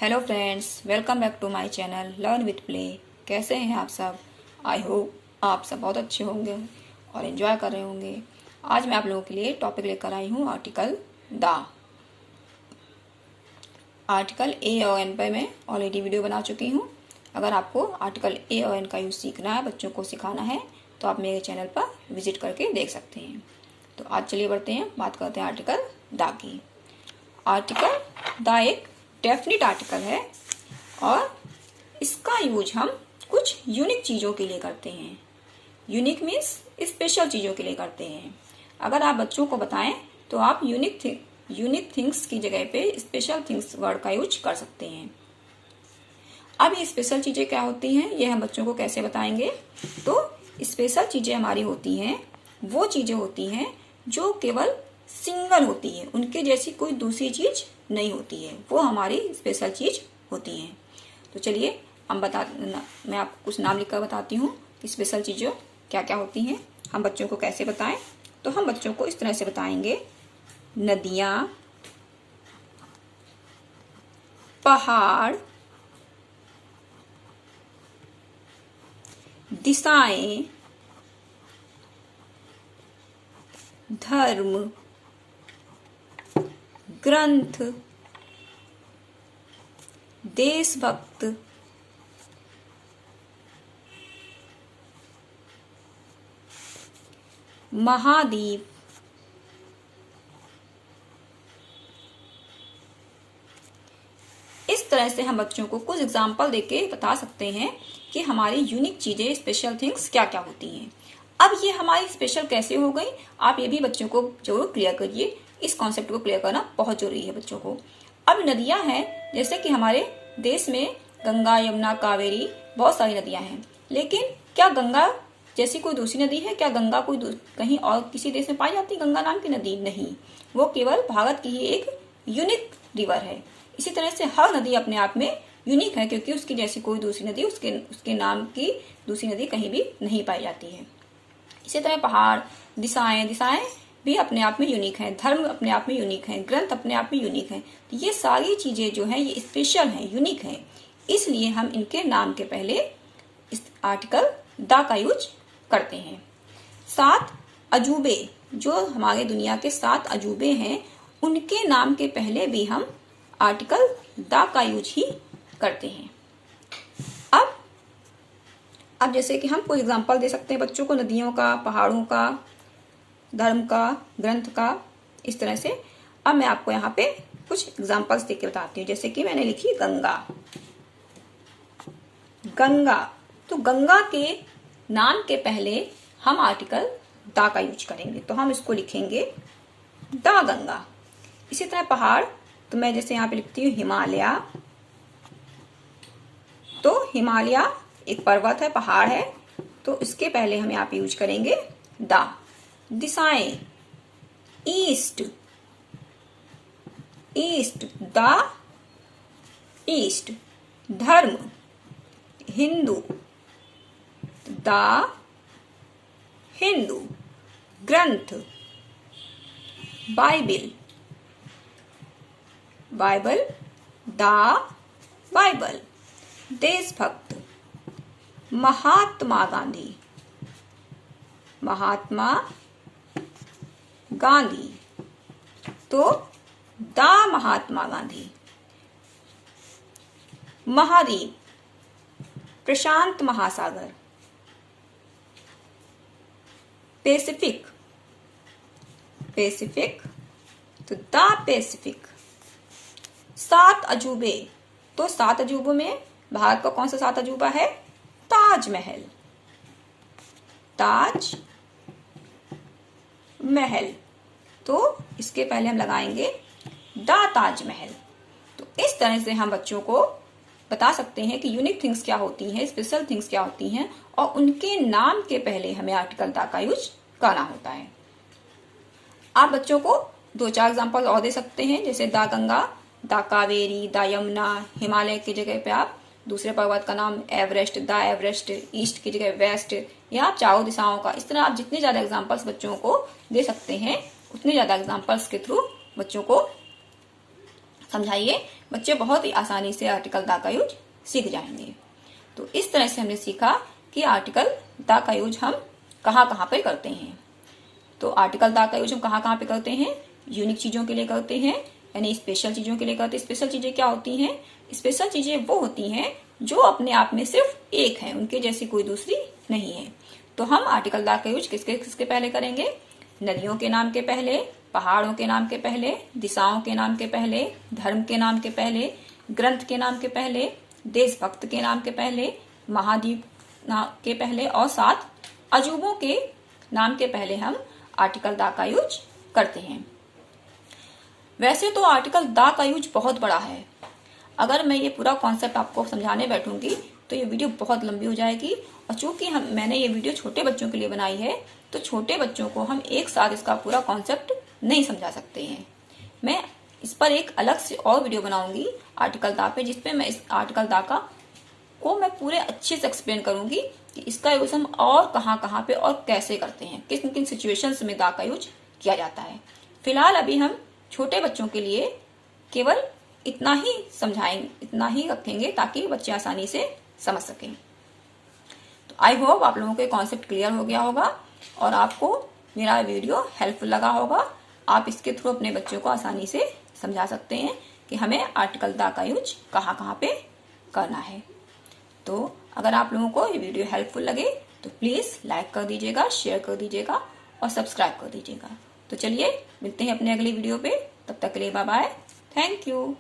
Hello friends, welcome back to my channel learn with play. कैसे हैं आप सब? आई होप आप सब बहुत अच्छे होंगे और एंजॉय कर रहे होंगे। आज मैं आप लोगों के लिए टॉपिक लेकर आई हूँ आर्टिकल द। आर्टिकल ए और एन पर मैं ऑलरेडी वीडियो बना चुकी हूँ। अगर आपको आर्टिकल ए और एन का यूज़ सीखना है, बच्चों को सिखाना है, तो आप मेरे चैनल पर विजिट करके देख सकते हैं। तो आज चलिए बढ़ते हैं, बात करते हैं article the key. Article the एक डेफिनिट आर्टिकल है और इसका यूज हम कुछ यूनिक चीज़ों के लिए करते हैं। यूनिक मीन्स स्पेशल चीज़ों के लिए करते हैं। अगर आप बच्चों को बताएं तो आप यूनिक थिंग्स की जगह पे स्पेशल थिंग्स वर्ड का यूज कर सकते हैं। अब ये स्पेशल चीज़ें क्या होती हैं, ये हम बच्चों को कैसे बताएंगे? तो स्पेशल चीज़ें हमारी होती हैं, वो चीज़ें होती हैं जो केवल सिंगल होती है, उनके जैसी कोई दूसरी चीज नहीं होती है, वो हमारी स्पेशल चीज होती है। तो चलिए मैं आपको कुछ नाम लिखकर बताती हूँ कि स्पेशल चीज़ें क्या क्या होती हैं। हम बच्चों को कैसे बताएं? तो हम बच्चों को इस तरह से बताएंगे: नदियाँ, पहाड़, दिशाएं, धर्म, ग्रंथ, देशभक्त, महाद्वीप, इस तरह से हम बच्चों को कुछ एग्जाम्पल देके बता सकते हैं कि हमारी यूनिक चीजें, स्पेशल थिंग्स क्या क्या होती हैं। अब ये हमारी स्पेशल कैसे हो गई, आप ये भी बच्चों को जरूर क्लियर करिए। इस कॉन्सेप्ट को क्लियर करना बहुत जरूरी है बच्चों को। अब नदियां हैं, जैसे कि हमारे देश में गंगा, यमुना, कावेरी, बहुत सारी नदियां हैं, लेकिन क्या गंगा जैसी कोई दूसरी नदी है? क्या गंगा कोई कहीं और किसी देश में पाई जाती है गंगा नाम की नदी? नहीं, वो केवल भारत की ही एक यूनिक रिवर है। इसी तरह से हर नदी अपने आप में यूनिक है, क्योंकि उसकी जैसी कोई दूसरी नदी, उसके नाम की दूसरी नदी कहीं भी नहीं पाई जाती है। इसी तरह पहाड़, दिशाएं भी अपने आप में यूनिक हैं, धर्म अपने आप में यूनिक हैं, ग्रंथ अपने आप में यूनिक हैं। तो ये सारी चीजें जो हैं ये स्पेशल हैं, यूनिक हैं, इसलिए हम इनके नाम के पहले इस आर्टिकल द का यूज करते हैं। 7 अजूबे, जो हमारे दुनिया के 7 अजूबे हैं, उनके नाम के पहले भी हम आर्टिकल द का यूज ही करते हैं। अब जैसे कि हम कोई एग्जांपल दे सकते हैं बच्चों को, नदियों का, पहाड़ों का, धर्म का, ग्रंथ का, इस तरह से। अब मैं आपको यहाँ पे कुछ एग्जांपल्स देके बताती हूँ। जैसे कि मैंने लिखी गंगा। गंगा, तो गंगा के नाम के पहले हम आर्टिकल द का यूज करेंगे, तो हम इसको लिखेंगे द गंगा। इसी तरह पहाड़, तो मैं जैसे यहाँ पे लिखती हूँ हिमालय, तो हिमालय एक पर्वत है, पहाड़ है, तो इसके पहले हम यहाँ पे यूज करेंगे द। दिशाएं, ईस्ट, द ईस्ट। धर्म, हिंदू, द हिंदू। ग्रंथ, बाइबल, द बाइबल। देशभक्त, महात्मा गांधी, तो द महात्मा गांधी। महाद्वीप, प्रशांत महासागर। पैसिफिक, तो द पैसिफिक। 7 अजूबे, तो 7 अजूबों में भारत का कौन सा 7 अजूबा है? ताजमहल, तो इसके पहले हम लगाएंगे द ताजमहल। तो इस तरह से हम बच्चों को बता सकते हैं कि यूनिक थिंग्स क्या होती हैं, स्पेशल थिंग्स क्या होती हैं, और उनके नाम के पहले हमें आर्टिकल द का यूज करना होता है। आप बच्चों को 2-4 एग्जाम्पल और दे सकते हैं, जैसे the Ganga, the Kaveri, the Yamuna. Himalaya की जगह पे आप दूसरे पर्वत का नाम एवरेस्ट, द एवरेस्ट। ईस्ट की जगह वेस्ट, या आप चारों दिशाओं का। इस तरह आप जितने ज्यादा एग्जाम्पल्स बच्चों को दे सकते हैं, उतने ज्यादा एग्जाम्पल्स के थ्रू बच्चों को समझाइए, बच्चे बहुत ही आसानी से आर्टिकल द का यूज सीख जाएंगे। तो इस तरह से हमने सीखा कि आर्टिकल द का यूज हम कहाँ कहाँ पे करते हैं। तो आर्टिकल द का यूज हम कहाँ कहाँ पे करते हैं? यूनिक चीजों के लिए करते हैं, यानी स्पेशल चीजों के लिए करते हैं। स्पेशल चीजें क्या होती हैं? स्पेशल चीजें वो होती हैं जो अपने आप में सिर्फ एक है, उनके जैसी कोई दूसरी नहीं है। तो हम आर्टिकल द का यूज किसके किसके पहले करेंगे? नदियों के नाम के पहले, पहाड़ों के नाम के पहले, दिशाओं के नाम के पहले, धर्म के नाम के पहले, ग्रंथ के नाम के पहले, देशभक्त के नाम के पहले, महाद्वीप के पहले और 7 अजूबों के नाम के पहले हम आर्टिकल द का यूज करते हैं। वैसे तो आर्टिकल द का यूज बहुत बड़ा है। अगर मैं ये पूरा कॉन्सेप्ट आपको समझाने बैठूंगी तो ये वीडियो बहुत लंबी हो जाएगी, और चूंकि मैंने ये वीडियो छोटे बच्चों के लिए बनाई है तो छोटे बच्चों को हम एक साथ इसका पूरा कॉन्सेप्ट नहीं समझा सकते हैं। मैं इस पर एक अलग से और वीडियो बनाऊंगी आर्टिकल द पे, जिसपे मैं इस आर्टिकल द को मैं पूरे अच्छे से एक्सप्लेन करूंगी कि इसका यूज हम और कहाँ कहाँ पे और कैसे करते हैं, किन किन सिचुएशंस में द का यूज किया जाता है। फिलहाल अभी हम छोटे बच्चों के लिए केवल इतना ही समझाएंगे, इतना ही रखेंगे ताकि बच्चे आसानी से समझ सकें। तो आई होप आप लोगों को कॉन्सेप्ट क्लियर हो गया होगा और आपको मेरा वीडियो हेल्पफुल लगा होगा। आप इसके थ्रू अपने बच्चों को आसानी से समझा सकते हैं कि हमें आर्टिकल द का यूज कहाँ कहाँ पे करना है। तो अगर आप लोगों को ये वीडियो हेल्पफुल लगे तो प्लीज लाइक कर दीजिएगा, शेयर कर दीजिएगा और सब्सक्राइब कर दीजिएगा। तो चलिए मिलते हैं अपने अगली वीडियो पे, तब तक के लिए बाय बाय, थैंक यू।